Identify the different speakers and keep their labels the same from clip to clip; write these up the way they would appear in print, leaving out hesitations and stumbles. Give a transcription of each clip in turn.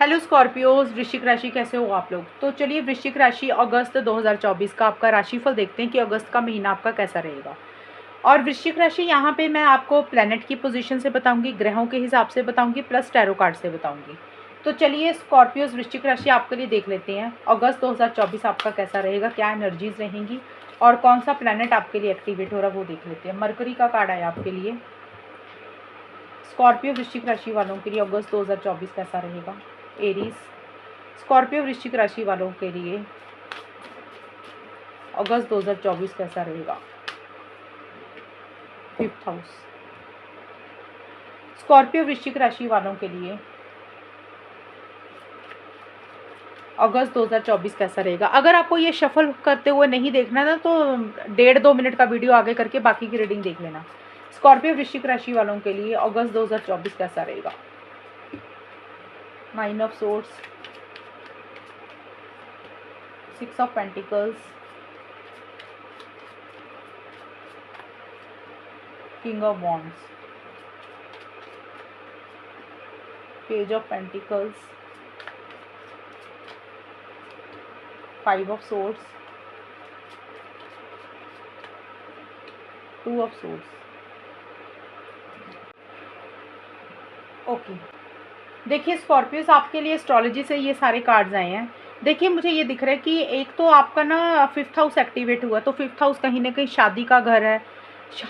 Speaker 1: Hello Scorpios, वृश्चिक राशि कैसे हो आप लोग। तो चलिए वृश्चिक राशि अगस्त 2024 का आपका राशिफल देखते हैं कि अगस्त का महीना आपका कैसा रहेगा। और वृश्चिक राशि यहाँ पे मैं आपको प्लैनेट की पोजीशन से बताऊंगी, ग्रहों के हिसाब से बताऊंगी, प्लस टैरो कार्ड से बताऊंगी। तो चलिए स्कॉर्पियोज वृश्चिक राशि आपके लिए देख लेते हैं अगस्त 2024 आपका कैसा रहेगा, क्या एनर्जीज रहेंगी और कौन सा प्लैनेट आपके लिए एक्टिवेट हो रहा है वो देख लेते हैं। मरकरी का कार्ड आया आपके लिए। स्कॉर्पियो वृश्चिक राशि वालों के लिए अगस्त 2024 कैसा रहेगा। एरीज, स्कॉर्पियो वृश्चिक राशि वालों के लिए अगस्त 2024 कैसा रहेगा। 5th हाउस, स्कॉर्पियो वृश्चिक राशि वालों के लिए अगस्त 2024 कैसा रहेगा। अगर आपको ये शफल करते हुए नहीं देखना ना तो 1.5-2 मिनट का वीडियो आगे करके बाकी की रीडिंग देख लेना। स्कॉर्पियो वृश्चिक राशि वालों के लिए अगस्त 2024 कैसा रहेगा। 9 of swords, 6 of pentacles, king of wands, page of pentacles, 5 of swords, 2 of swords. Okay, देखिए स्कॉर्पियोस आपके लिए एस्ट्रोलॉजी से ये सारे कार्ड्स आए हैं। देखिए मुझे ये दिख रहा है कि एक तो आपका ना 5th हाउस एक्टिवेट हुआ, तो 5th हाउस कहीं ना कहीं शादी का घर है,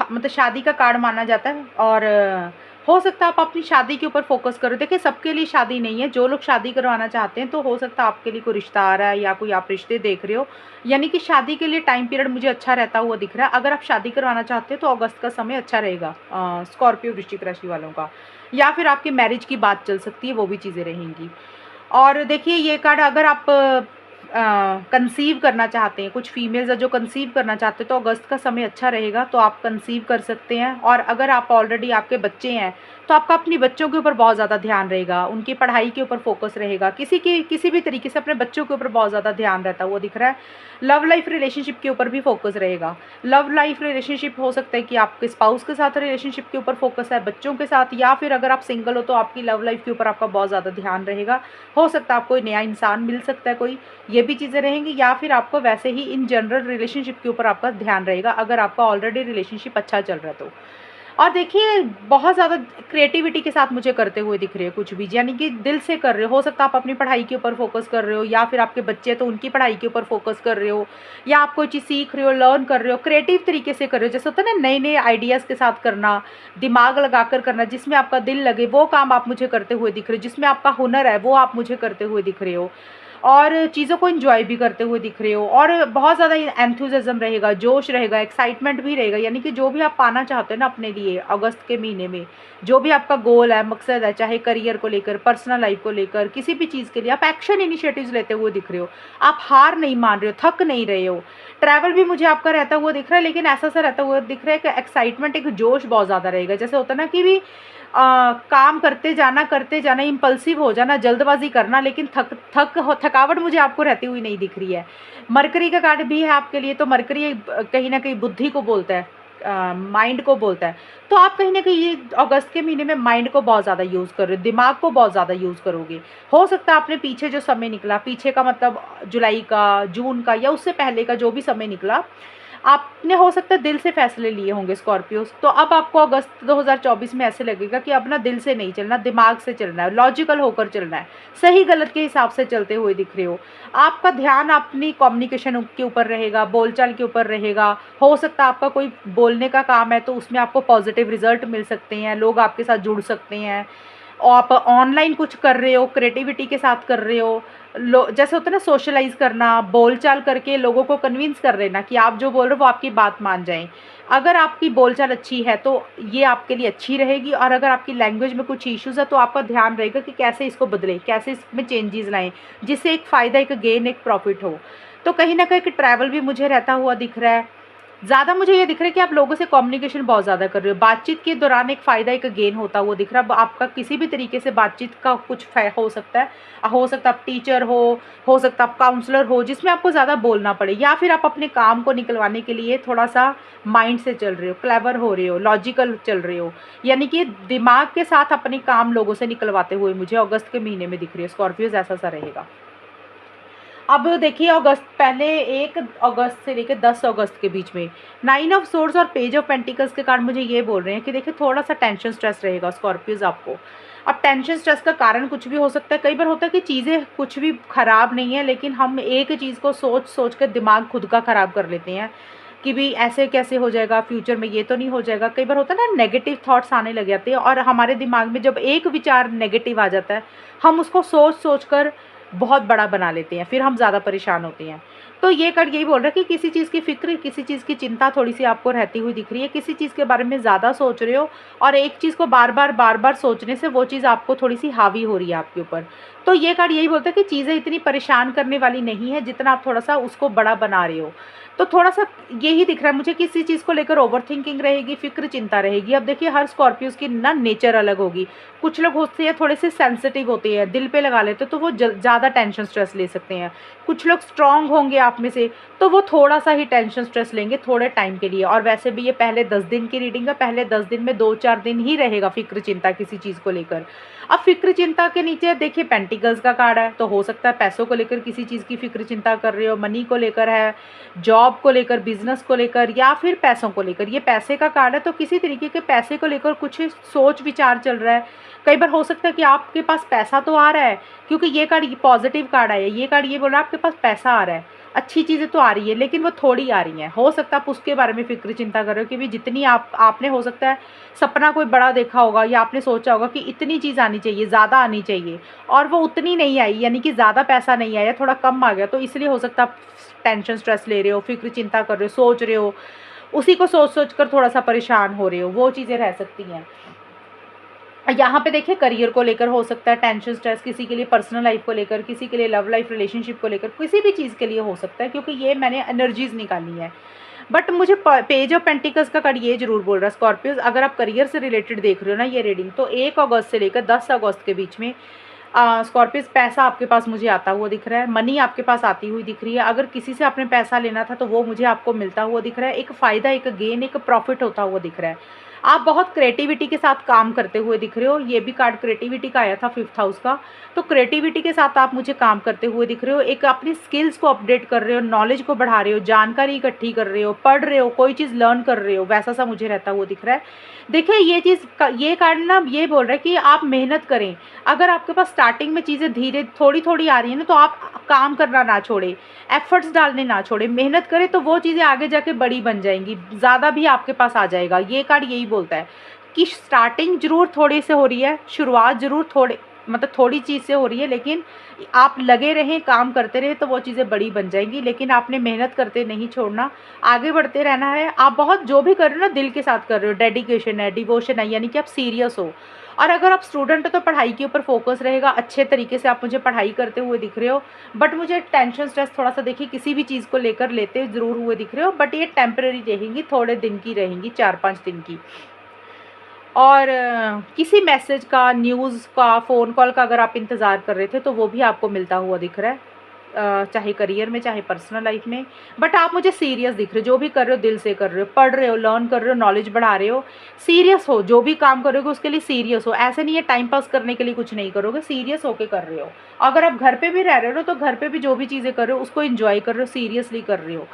Speaker 1: मतलब शादी का कार्ड माना जाता है। और हो सकता है आप अपनी शादी के ऊपर फोकस करो। देखिए सबके लिए शादी नहीं है, जो लोग शादी करवाना चाहते हैं तो हो सकता है आपके लिए कोई रिश्ता आ रहा है या कोई आप रिश्ते देख रहे हो, यानी कि शादी के लिए टाइम पीरियड मुझे अच्छा रहता हुआ दिख रहा है। अगर आप शादी करवाना चाहते हो तो अगस्त का समय अच्छा रहेगा स्कॉर्पियो वृश्चिक राशि वालों का, या फिर आपकी मैरिज की बात चल सकती है, वो भी चीज़ें रहेंगी। और देखिए ये कार्ड अगर आप कंसीव करना चाहते हैं, कुछ फीमेल्स है जो कंसीव करना चाहते हैं तो अगस्त का समय अच्छा रहेगा, तो आप कंसीव कर सकते हैं। और अगर आप ऑलरेडी आपके बच्चे हैं तो आपका अपनी बच्चों के ऊपर बहुत ज़्यादा ध्यान रहेगा, उनकी पढ़ाई के ऊपर फोकस रहेगा, किसी भी तरीके से अपने बच्चों के ऊपर बहुत ज़्यादा ध्यान रहता है वो दिख रहा है। लव लाइफ रिलेशनशिप के ऊपर भी फोकस रहेगा। लव लाइफ रिलेशनशिप हो सकता है कि आपके स्पाउस के साथ रिलेशनशिप के ऊपर फोकस है, बच्चों के साथ, या फिर अगर आप सिंगल हो तो आपकी लव लाइफ के ऊपर आपका बहुत ज़्यादा ध्यान रहेगा। हो सकता है आपको नया इंसान मिल सकता है कोई, ये भी चीज़ें रहेंगी, या फिर आपको वैसे ही इन जनरल रिलेशनशिप के ऊपर आपका ध्यान रहेगा अगर आपका ऑलरेडी रिलेशनशिप अच्छा चल रहा है तो। और देखिए बहुत ज़्यादा क्रिएटिविटी के साथ मुझे करते हुए दिख रहे हैं कुछ भी, यानी कि दिल से कर रहे हो सकता है आप अपनी पढ़ाई के ऊपर फोकस कर रहे हो, या फिर आपके बच्चे तो उनकी पढ़ाई के ऊपर फोकस कर रहे हो, या आप कोई चीज़ सीख रहे हो, लर्न कर रहे हो, क्रिएटिव तरीके से कर रहे हो। जैसे होता है ना नए नए आइडियाज़ के साथ करना, दिमाग लगा कर करना, जिसमें आपका दिल लगे वो काम आप मुझे करते हुए दिख रहे हो, जिसमें आपका हुनर है वो आप मुझे करते हुए दिख रहे हो, और चीज़ों को एंजॉय भी करते हुए दिख रहे हो। और बहुत ज़्यादा एंथुसिज्म रहेगा, जोश रहेगा, एक्साइटमेंट भी रहेगा, यानी कि जो भी आप पाना चाहते हो ना अपने लिए अगस्त के महीने में, जो भी आपका गोल है, मकसद है, चाहे करियर को लेकर, पर्सनल लाइफ को लेकर, किसी भी चीज़ के लिए आप एक्शन इनिशिएटिव्स लेते हुए दिख रहे हो। आप हार नहीं मान रहे हो, थक नहीं रहे हो। ट्रैवल भी मुझे आपका रहता हुआ दिख रहा है, लेकिन ऐसा सा रहता हुआ दिख रहा है कि एक्साइटमेंट, एक जोश बहुत ज़्यादा रहेगा। जैसे होता है ना कि भी काम करते जाना, इम्पल्सिव हो जाना, जल्दबाजी करना, लेकिन थकावट मुझे आपको रहती हुई नहीं दिख रही है। मरकरी का कार्ड भी है आपके लिए, तो मरकरी कहीं ना कहीं बुद्धि को बोलता है, माइंड को बोलता है। तो आप कहीं ना कहीं ये अगस्त के महीने में माइंड को बहुत ज़्यादा यूज़ कर रहे हो, दिमाग को बहुत ज़्यादा यूज़ करोगे। हो सकता है आपने पीछे जो समय निकला, पीछे का मतलब जुलाई का, जून का, या उससे पहले का जो भी समय निकला, आपने हो सकता है दिल से फैसले लिए होंगे स्कॉर्पियोस। तो अब आपको अगस्त 2024 में ऐसे लगेगा कि अब ना दिल से नहीं चलना, दिमाग से चलना है, लॉजिकल होकर चलना है, सही गलत के हिसाब से चलते हुए दिख रहे हो। आपका ध्यान अपनी कम्युनिकेशन के ऊपर रहेगा, बोलचाल के ऊपर रहेगा। हो सकता है आपका कोई बोलने का काम है तो उसमें आपको पॉजिटिव रिजल्ट मिल सकते हैं, लोग आपके साथ जुड़ सकते हैं। आप ऑनलाइन कुछ कर रहे हो, क्रिएटिविटी के साथ कर रहे हो, जैसे होता है ना सोशलाइज करना, बोलचाल करके लोगों को कन्विंस कर लेना कि आप जो बोल रहे हो वो आपकी बात मान जाएं। अगर आपकी बोलचाल अच्छी है तो ये आपके लिए अच्छी रहेगी, और अगर आपकी लैंग्वेज में कुछ इश्यूज़ है तो आपका ध्यान रहेगा कि कैसे इसको बदलें, कैसे इसमें चेंजेस लाएं, जिससे एक फ़ायदा, एक गेन, एक प्रॉफिट हो। तो कहीं ना कहीं ट्रैवल भी मुझे रहता हुआ दिख रहा है। ज़्यादा मुझे ये दिख रहा है कि आप लोगों से कम्युनिकेशन बहुत ज़्यादा कर रहे हो। बातचीत के दौरान एक फ़ायदा, एक गेन होता हुआ दिख रहा है। अब आपका किसी भी तरीके से बातचीत का कुछ हो सकता है। हो सकता है आप टीचर हो सकता है आप काउंसलर हो, जिसमें आपको ज़्यादा बोलना पड़े, या फिर आप अपने काम को निकलवाने के लिए थोड़ा-सा माइंड से चल रहे हो, क्लेवर हो रहे हो, लॉजिकल चल रहे हो। यानी कि दिमाग के साथ अपने काम लोगों से निकलवाते हुए मुझे अगस्त के महीने में दिख रही है। स्कॉर्पियोज़ ऐसा-सा रहेगा। अब देखिए अगस्त, पहले 1 अगस्त से लेकर 10 अगस्त के बीच में 9 ऑफ सोर्ड्स और पेज ऑफ पेंटिकल्स के कार्ड मुझे ये बोल रहे हैं कि देखिए थोड़ा-सा टेंशन स्ट्रेस रहेगा स्कॉर्पियोज़ आपको। अब टेंशन स्ट्रेस का कारण कुछ भी हो सकता है। कई बार होता है कि चीज़ें कुछ भी ख़राब नहीं है, लेकिन हम एक चीज़ को सोच-सोच कर दिमाग खुद का ख़राब कर लेते हैं कि भई ऐसे कैसे हो जाएगा, फ्यूचर में ये तो नहीं हो जाएगा। कई बार होता है ना, नेगेटिव थॉट्स आने लग जाते हैं, और हमारे दिमाग में जब एक विचार नेगेटिव आ जाता है, हम उसको सोच-सोच कर बहुत बड़ा बना लेते हैं, फिर हम ज़्यादा परेशान होते हैं। तो ये कार्ड यही बोल रहा है कि किसी चीज़ की फ़िक्र, किसी चीज़ की चिंता थोड़ी-सी आपको रहती हुई दिख रही है, किसी चीज़ के बारे में ज़्यादा सोच रहे हो, और एक चीज़ को बार-बार सोचने से वो चीज़ आपको थोड़ी-सी हावी हो रही है आपके ऊपर। तो ये कार्ड यही बोलता है कि चीज़ें इतनी परेशान करने वाली नहीं है, जितना आप थोड़ा-सा उसको बड़ा बना रहे हो। तो थोड़ा-सा यही दिख रहा है मुझे, किसी चीज़ को लेकर ओवरथिंकिंग रहेगी, फ़िक्र चिंता रहेगी। अब देखिए हर स्कॉर्पियोज़ की ना नेचर अलग होगी। कुछ लोग होते हैं थोड़े से सेंसिटिव होते हैं, दिल पे लगा लेते हैं, तो वो ज़्यादा टेंशन स्ट्रेस ले सकते हैं। कुछ लोग स्ट्रॉन्ग होंगे आप में से, तो वो थोड़ा-सा ही टेंशन स्ट्रेस लेंगे थोड़े टाइम के लिए। और वैसे भी ये पहले 10 दिन की रीडिंग है, पहले 10 दिन में 2-4 दिन ही रहेगा फ़िक्र चिंता किसी चीज़ को लेकर। अब फ़िक्र चिंता के नीचे देखिए पेंटिकल्स का कार्ड है, तो हो सकता है पैसों को लेकर किसी चीज़ की फ़िक्र चिंता कर रहे हो, मनी को लेकर है, जॉब को लेकर, बिज़नेस को लेकर, या फिर पैसों को लेकर। ये पैसे का कार्ड है, तो किसी तरीके के पैसे को लेकर कुछ सोच विचार चल रहा है। कई बार हो सकता है कि आपके पास पैसा तो आ रहा है, क्योंकि ये कार्ड पॉजिटिव कार्ड है, ये कार्ड ये बोल रहा है आपके पास पैसा आ रहा है, अच्छी चीज़ें तो आ रही है, लेकिन वो थोड़ी आ रही हैं। हो सकता है आप उसके बारे में फ़िक्र चिंता कर रहे हो कि भई जितनी आपने हो सकता है सपना कोई बड़ा देखा होगा, या आपने सोचा होगा कि इतनी चीज़ आनी चाहिए, ज़्यादा आनी चाहिए, और वो उतनी नहीं आई, यानी कि ज़्यादा पैसा नहीं आया, थोड़ा कम आ गया। तो इसलिए हो सकता है आप टेंशन स्ट्रेस ले रहे हो, फ़िक्र चिंता कर रहे हो, सोच रहे हो, उसी को सोच-सोच कर थोड़ा-सा परेशान हो रहे हो, वो चीज़ें रह सकती हैं। यहाँ पे देखिए करियर को लेकर हो सकता है टेंशन स्ट्रेस, किसी के लिए पर्सनल लाइफ को लेकर, किसी के लिए लव लाइफ रिलेशनशिप को लेकर, किसी भी चीज़ के लिए हो सकता है, क्योंकि ये मैंने एनर्जीज निकाली है। बट मुझे पेज ऑफ पेंटिकल्स का कार्ड ये जरूर बोल रहा है स्कॉर्पियोज, अगर आप करियर से रिलेटेड देख रहे हो ना ये रीडिंग, तो 1 अगस्त से लेकर 10 अगस्त के बीच में स्कॉर्पियोज पैसा आपके पास मुझे आता हुआ दिख रहा है, मनी आपके पास आती हुई दिख रही है। अगर किसी से आपने पैसा लेना था तो वो मुझे आपको मिलता हुआ दिख रहा है, एक फ़ायदा, एक गेन, एक प्रॉफिट होता हुआ दिख रहा है। आप बहुत क्रिएटिविटी के साथ काम करते हुए दिख रहे हो। ये भी कार्ड क्रिएटिविटी का आया था 5th हाउस का, तो क्रिएटिविटी के साथ आप मुझे काम करते हुए दिख रहे हो। एक अपनी स्किल्स को अपडेट कर रहे हो, नॉलेज को बढ़ा रहे हो, जानकारी इकट्ठी कर रहे हो, पढ़ रहे हो, कोई चीज़ लर्न कर रहे हो, वैसा सा मुझे रहता हुआ दिख रहा है। देखिए ये चीज़ ये कार्ड ना ये बोल रहा है कि आप मेहनत करें। अगर आपके पास स्टार्टिंग में चीज़ें धीरे थोड़ी-थोड़ी आ रही हैं ना, तो आप काम करना ना छोड़ें, एफर्ट्स डालने ना छोड़ें, मेहनत करें, तो वो चीज़ें आगे जाके बड़ी बन जाएँगी, ज़्यादा भी आपके पास आ जाएगा। ये कार्ड यही बोलता है कि स्टार्टिंग ज़रूर थोड़े से हो रही है, शुरुआत ज़रूर थोड़े मतलब थोड़ी चीज़ से हो रही है, लेकिन आप लगे रहें, काम करते रहें, तो वो चीज़ें बड़ी बन जाएँगी। लेकिन आपने मेहनत करते नहीं छोड़ना, आगे बढ़ते रहना है। आप बहुत जो भी कर रहे हो ना दिल के साथ कर रहे हो, डेडिकेशन है, डिवोशन है, यानी कि आप सीरियस हो। और अगर आप स्टूडेंट हो तो पढ़ाई के ऊपर फोकस रहेगा, अच्छे तरीके से आप मुझे पढ़ाई करते हुए दिख रहे हो। बट मुझे टेंशन स्ट्रेस थोड़ा-सा देखिए किसी भी चीज़ को लेकर लेते ज़रूर हुए दिख रहे हो, बट ये टेम्परेरी रहेंगी, थोड़े दिन की रहेंगी, 4-5 दिन की। और किसी मैसेज का, न्यूज़ का, फ़ोन कॉल का अगर आप इंतज़ार कर रहे थे, तो वो भी आपको मिलता हुआ दिख रहा है, चाहे करियर में, चाहे पर्सनल लाइफ में। बट आप मुझे सीरियस दिख रहे हो, जो भी कर रहे हो दिल से कर रहे हो, पढ़ रहे हो, लर्न कर रहे हो, नॉलेज बढ़ा रहे हो, सीरियस हो, जो भी काम करोगे उसके लिए सीरियस हो। ऐसे नहीं है टाइम पास करने के लिए कुछ नहीं करोगे, सीरियस होके कर रहे हो। अगर आप घर पे भी रह रहे हो तो घर पे भी जो भी चीज़ें कर रहे हो उसको एंजॉय कर रहे हो, सीरियसली कर रहे हो।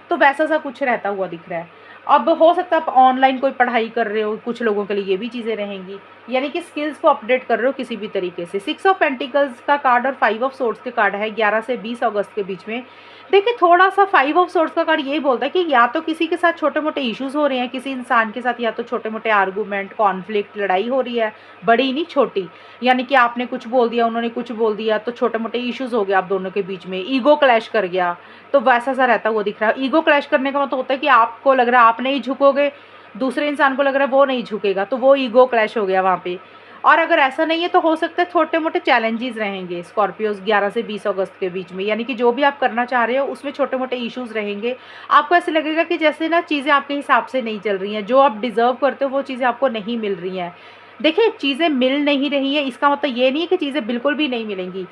Speaker 1: तो वैसा सा कुछ रहता हुआ दिख रहा है। अब हो सकता है आप ऑनलाइन कोई पढ़ाई कर रहे हो, कुछ लोगों के लिए ये भी चीज़ें रहेंगी, यानी कि स्किल्स को अपडेट कर रहे हो किसी भी तरीके से। 6 ऑफ पेंटिकल्स का कार्ड और 5 ऑफ सोर्ड्स के कार्ड है 11 से 20 अगस्त के बीच में। देखिए थोड़ा-सा 5 ऑफ सोर्ड्स का कार्ड यही बोलता है कि या तो किसी के साथ छोटे-मोटे इश्यूज़ हो रहे हैं, किसी इंसान के साथ या तो छोटे-मोटे आर्गुमेंट, कॉन्फ्लिक्ट, लड़ाई हो रही है, बड़ी नहीं छोटी। यानी कि आपने कुछ बोल दिया, उन्होंने कुछ बोल दिया, तो छोटे-मोटे इश्यूज़ हो गए आप दोनों के बीच में, ईगो क्लैश कर गया, तो वैसा सा रहता हुआ दिख रहा है। ईगो क्लैश करने का मतलब होता है कि आपको लग रहा है आप नहीं झुकोगे, दूसरे इंसान को लग रहा है वो नहीं झुकेगा, तो वो ईगो क्लैश हो गया वहाँ पे। और अगर ऐसा नहीं है तो हो सकता है छोटे मोटे चैलेंजेस रहेंगे स्कॉर्पियोज 11 से 20 अगस्त के बीच में, यानी कि जो भी आप करना चाह रहे हो उसमें छोटे मोटे इश्यूज रहेंगे। आपको ऐसे लगेगा कि जैसे ना चीज़ें आपके हिसाब से नहीं चल रही हैं, जो आप डिज़र्व करते हो वो चीज़ें आपको नहीं मिल रही हैं। देखिए, चीज़ें मिल नहीं रही हैं इसका मतलब ये नहीं है कि चीज़ें बिल्कुल भी नहीं मिलेंगी।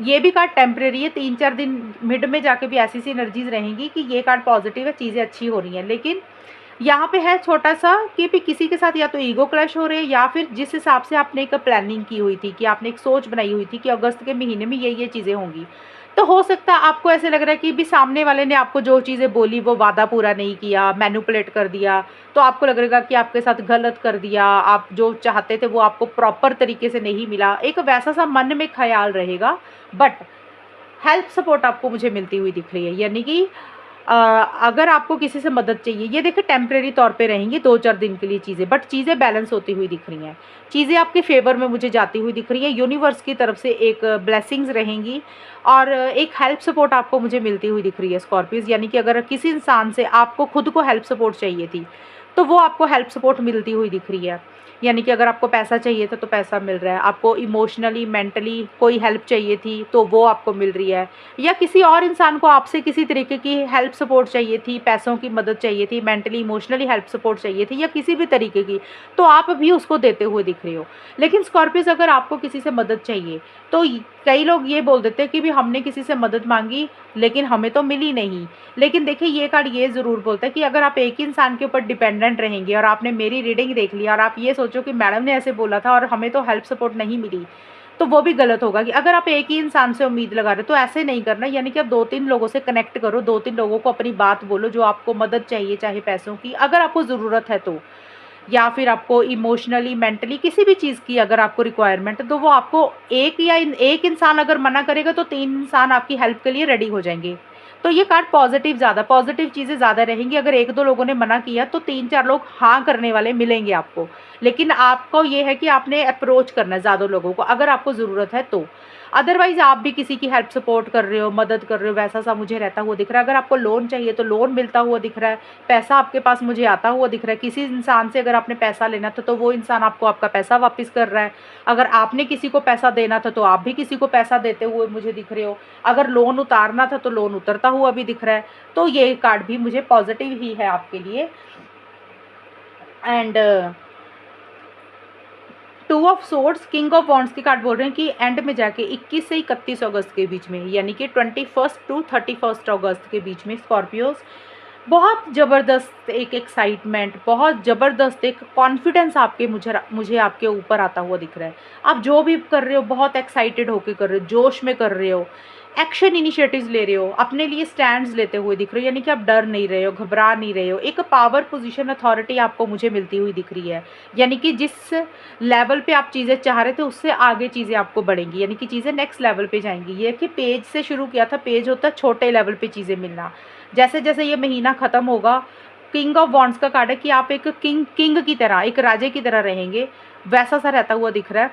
Speaker 1: ये भी कार्ड टेम्परेरी है, 3-4 दिन मिड में जाके भी ऐसी सी एनर्जीज रहेंगी कि ये कार्ड पॉजिटिव है, चीज़ें अच्छी हो रही हैं। लेकिन यहाँ पे है छोटा-सा कि भी किसी के साथ या तो ईगो क्लैश हो रहे हैं, या फिर जिस हिसाब से आपने एक प्लानिंग की हुई थी, कि आपने एक सोच बनाई हुई थी कि अगस्त के महीने में ये चीज़ें होंगी। तो हो सकता है आपको ऐसे लग रहा है कि भी सामने वाले ने आपको जो चीज़ें बोली वो वादा पूरा नहीं किया, मैनिपुलेट कर दिया, तो आपको लगेगा कि आपके साथ गलत कर दिया, आप जो चाहते थे वो आपको प्रॉपर तरीके से नहीं मिला। एक वैसा-सा मन में ख़्याल रहेगा, बट हेल्प सपोर्ट आपको मुझे मिलती हुई दिख रही है, यानी कि अगर आपको किसी से मदद चाहिए, ये देखिए टेम्परेरी तौर पे रहेंगी 2-4 दिन के लिए चीज़ें, बट चीज़ें बैलेंस होती हुई दिख रही हैं। चीज़ें आपके फेवर में मुझे जाती हुई दिख रही हैं, यूनिवर्स की तरफ से एक ब्लेसिंग्स रहेंगी, और एक हेल्प सपोर्ट आपको मुझे मिलती हुई दिख रही है स्कॉर्पियोज़। यानी कि अगर किसी इंसान से आपको खुद को हेल्प सपोर्ट चाहिए थी, तो वो आपको हेल्प सपोर्ट मिलती हुई दिख रही है। यानी कि अगर आपको पैसा चाहिए था तो पैसा मिल रहा है, आपको इमोशनली मेंटली कोई हेल्प चाहिए थी तो वो आपको मिल रही है, या किसी और इंसान को आपसे किसी तरीके की हेल्प सपोर्ट चाहिए थी, पैसों की मदद चाहिए थी, मेंटली इमोशनली हेल्प सपोर्ट चाहिए थी, या किसी भी तरीके की, तो आप भी उसको देते हुए दिख रहे हो। लेकिन स्कॉर्पियोज, अगर आपको किसी से मदद चाहिए तो कई लोग ये बोल देते हैं कि भी हमने किसी से मदद मांगी लेकिन हमें तो मिली नहीं। लेकिन देखिए, ये कार्ड ये ज़रूर बोलता है कि अगर आप एक ही इंसान के ऊपर डिपेंडेंट रहेंगे, और आपने मेरी रीडिंग देख ली और आप ये सोचो कि मैडम ने ऐसे बोला था और हमें तो हेल्प सपोर्ट नहीं मिली, तो वो भी गलत होगा। कि अगर आप एक ही इंसान से उम्मीद लगा रहे हो तो ऐसे नहीं करना, यानी कि आप 2-3 लोगों से कनेक्ट करो, 2-3 लोगों को अपनी बात बोलो जो आपको मदद चाहिए, चाहे पैसों की अगर आपको ज़रूरत है तो, या फिर आपको इमोशनली मेंटली किसी भी चीज़ की अगर आपको रिक्वायरमेंट है, तो वो आपको एक इंसान अगर मना करेगा तो 3 इंसान आपकी हेल्प के लिए रेडी हो जाएंगे। तो ये कार्ड पॉजिटिव चीज़ें ज़्यादा रहेंगी। अगर 1-2 लोगों ने मना किया तो 3-4 लोग हाँ करने वाले मिलेंगे आपको। लेकिन आपको ये है कि आपने अप्रोच करना है ज़्यादा लोगों को अगर आपको ज़रूरत है तो। अदरवाइज़ आप भी किसी की हेल्प सपोर्ट कर रहे हो, मदद कर रहे हो, वैसा-सा मुझे रहता हुआ दिख रहा है। अगर आपको लोन चाहिए तो लोन मिलता हुआ दिख रहा है, पैसा आपके पास मुझे आता हुआ दिख रहा है। किसी इंसान से अगर आपने पैसा लेना था तो वो इंसान आपको आपका पैसा वापस कर रहा है। अगर आपने किसी को पैसा देना था तो आप भी किसी को पैसा देते हुए मुझे दिख रहे हो। अगर लोन उतारना था तो लोन उतरता हुआ भी दिख रहा है। तो ये कार्ड भी मुझे पॉजिटिव ही है आपके लिए। And 2 of swords, king of wands की कार्ड बोल रहे हैं कि एंड में जाके 21 से 31 अगस्त के बीच में, यानी कि 21 टू 31 अगस्त के बीच में स्कॉर्पियोज बहुत ज़बरदस्त एक एक्साइटमेंट, बहुत ज़बरदस्त एक कॉन्फिडेंस आपके मुझे आपके ऊपर आता हुआ दिख रहा है। आप जो भी कर रहे हो बहुत एक्साइटेड होकर कर रहे हो, जोश में कर रहे हो, एक्शन इनिशिएटिव्स ले रहे हो, अपने लिए स्टैंड्स लेते हुए दिख रहे हो, यानी कि आप डर नहीं रहे हो, घबरा नहीं रहे हो। एक पावर पोजीशन अथॉरिटी आपको मुझे मिलती हुई दिख रही है, यानी कि जिस लेवल पे आप चीज़ें चाह रहे थे उससे आगे चीज़ें आपको बढ़ेंगी, यानी कि चीज़ें नेक्स्ट लेवल पे जाएंगी। ये कि पेज से शुरू किया था, पेज होता है छोटे लेवल पे चीज़ें मिलना। जैसे जैसे ये महीना ख़त्म होगा, किंग ऑफ वॉन्ड्स का कार्ड है कि आप एक किंग की तरह, एक राजे की तरह रहेंगे, वैसा सा रहता हुआ दिख रहा है।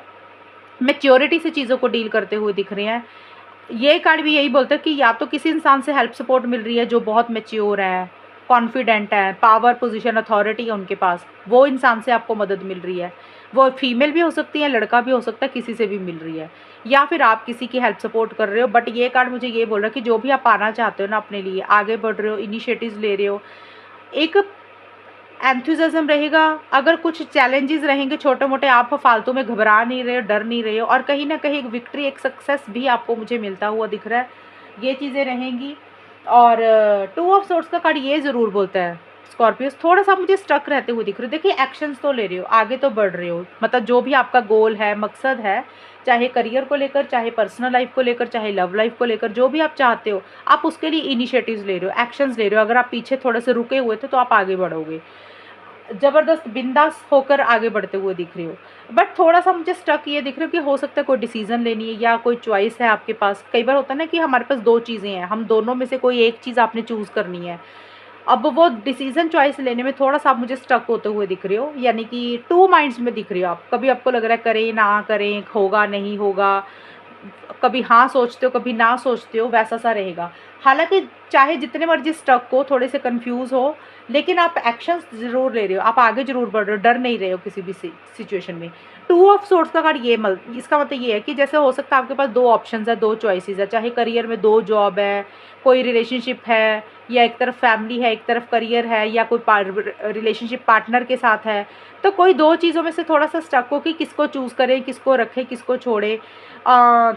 Speaker 1: मैच्योरिटी से चीज़ों को डील करते हुए दिख रहे हैं। ये कार्ड भी यही बोलता है कि या तो किसी इंसान से हेल्प सपोर्ट मिल रही है जो बहुत मैच्योर है, कॉन्फिडेंट है, पावर पोजीशन अथॉरिटी है उनके पास, वो इंसान से आपको मदद मिल रही है। वो फीमेल भी हो सकती है, लड़का भी हो सकता है, किसी से भी मिल रही है, या फिर आप किसी की हेल्प सपोर्ट कर रहे हो। बट ये कार्ड मुझे ये बोल रहा है कि जो भी आप पाना चाहते हो ना, अपने लिए आगे बढ़ रहे हो, इनिशिएटिव्स ले रहे हो, एक एंथुसियाज्म रहेगा। अगर कुछ चैलेंजेस रहेंगे छोटे मोटे, आप फालतू में घबरा नहीं रहे हो, डर नहीं रहे हो, और कहीं ना कहीं एक विक्ट्री, एक सक्सेस भी आपको मुझे मिलता हुआ दिख रहा है। ये चीज़ें रहेंगी। और 2 ऑफ सोर्ड्स का कार्ड ये ज़रूर बोलता है स्कॉर्पियोस थोड़ा सा मुझे स्टक रहते हुए दिख रहे हो। देखिए, एक्शंस तो ले रहे हो, आगे तो बढ़ रहे हो, मतलब जो भी आपका गोल है, मकसद है, चाहे करियर को लेकर, चाहे पर्सनल लाइफ को लेकर, चाहे लव लाइफ को लेकर, जो भी आप चाहते हो, आप उसके लिए इनिशिएटिव्स ले रहे हो, एक्शंस ले रहे हो। अगर आप पीछे थोड़े से रुके हुए थे तो आप आगे बढ़ोगे, ज़बरदस्त बिंदास होकर आगे बढ़ते हुए दिख रहे हो। बट थोड़ा सा मुझे स्टक ये दिख रहा है कि हो सकता है कोई डिसीजन लेनी है या कोई चॉइस है आपके पास। कई बार होता है ना कि हमारे पास 2 चीज़ें हैं, हम दोनों में से कोई एक चीज़ आपने चूज़ करनी है। अब वो डिसीजन चॉइस लेने में थोड़ा सा आप मुझे स्टक होते हुए दिख रहे हो, यानी कि 2 माइंड्स में दिख रहे हो आप। कभी आपको लग रहा है करें ना करें, होगा नहीं होगा, कभी हाँ सोचते हो, कभी ना सोचते हो, वैसा सा रहेगा। हालाँकि चाहे जितने मर्ज़ी स्टक हो, थोड़े से कन्फ्यूज़ हो, लेकिन आप एक्शंस ज़रूर ले रहे हो, आप आगे ज़रूर बढ़ रहे हो, डर नहीं रहे हो किसी भी सिचुएशन में। टू ऑफ सोर्ड्स का कार्ड इसका मतलब ये है कि जैसे हो सकता है आपके पास दो ऑप्शंस है, दो चॉइसेस है, चाहे करियर में दो जॉब है, कोई रिलेशनशिप है, या एक तरफ फैमिली है, एक तरफ करियर है, या कोई रिलेशनशिप पार्टनर के साथ है, तो कोई दो चीज़ों में से थोड़ा सा स्टक हो कि किसको चूज़ करें, किसको रखें, किसको छोड़े।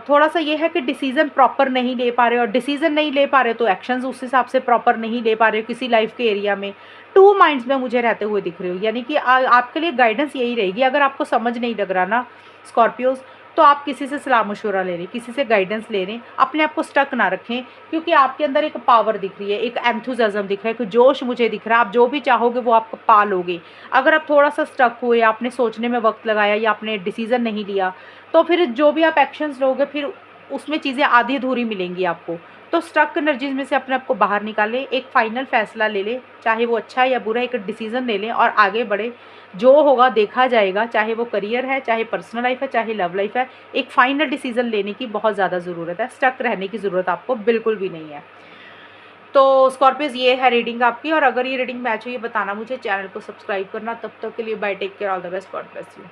Speaker 1: थोड़ा सा ये है कि डिसीज़न प्रॉपर नहीं ले पा रहे, और डिसीज़न नहीं ले पा रहे तो एक्शंस उस हिसाब से प्रॉपर नहीं ले पा रहे हो किसी लाइफ के एरिया में। टू माइंड्स में मुझे रहते हुए दिख रहे हो, यानी कि आपके लिए गाइडेंस यही रहेगी, अगर आपको समझ नहीं लग रहा ना स्कॉर्पियोज, तो आप किसी से सलाह मशवरा ले रहे, किसी से गाइडेंस ले रहे, अपने आप को स्टक ना रखें, क्योंकि आपके अंदर एक पावर दिख रही है, एक एंथुसियाज्म दिख रहा है, एक जोश मुझे दिख रहा है, आप जो भी चाहोगे वो आप पा लोगे। अगर आप थोड़ा सा स्टक हुए, आपने सोचने में वक्त लगाया, या आपने डिसीज़न नहीं लिया, तो फिर जो भी आप एक्शंस लोगे फिर उसमें चीज़ें आधी अधूरी मिलेंगी आपको। तो स्टक एनर्जीज में से अपने आप को बाहर निकालें, एक फ़ाइनल फैसला ले लें, चाहे वो अच्छा है या बुरा, एक डिसीज़न ले लें और आगे बढ़े। जो होगा देखा जाएगा, चाहे वो करियर है, चाहे पर्सनल लाइफ है, चाहे लव लाइफ है, एक फ़ाइनल डिसीज़न लेने की बहुत ज़्यादा ज़रूरत है, स्टक रहने की ज़रूरत आपको बिल्कुल भी नहीं है। तो स्कॉर्पियोज ये है रीडिंग आपकी, और अगर ये रीडिंग मैच हो ये बताना मुझे, चैनल को सब्सक्राइब करना। तब तक के लिए bye, take care, all the best, God bless you.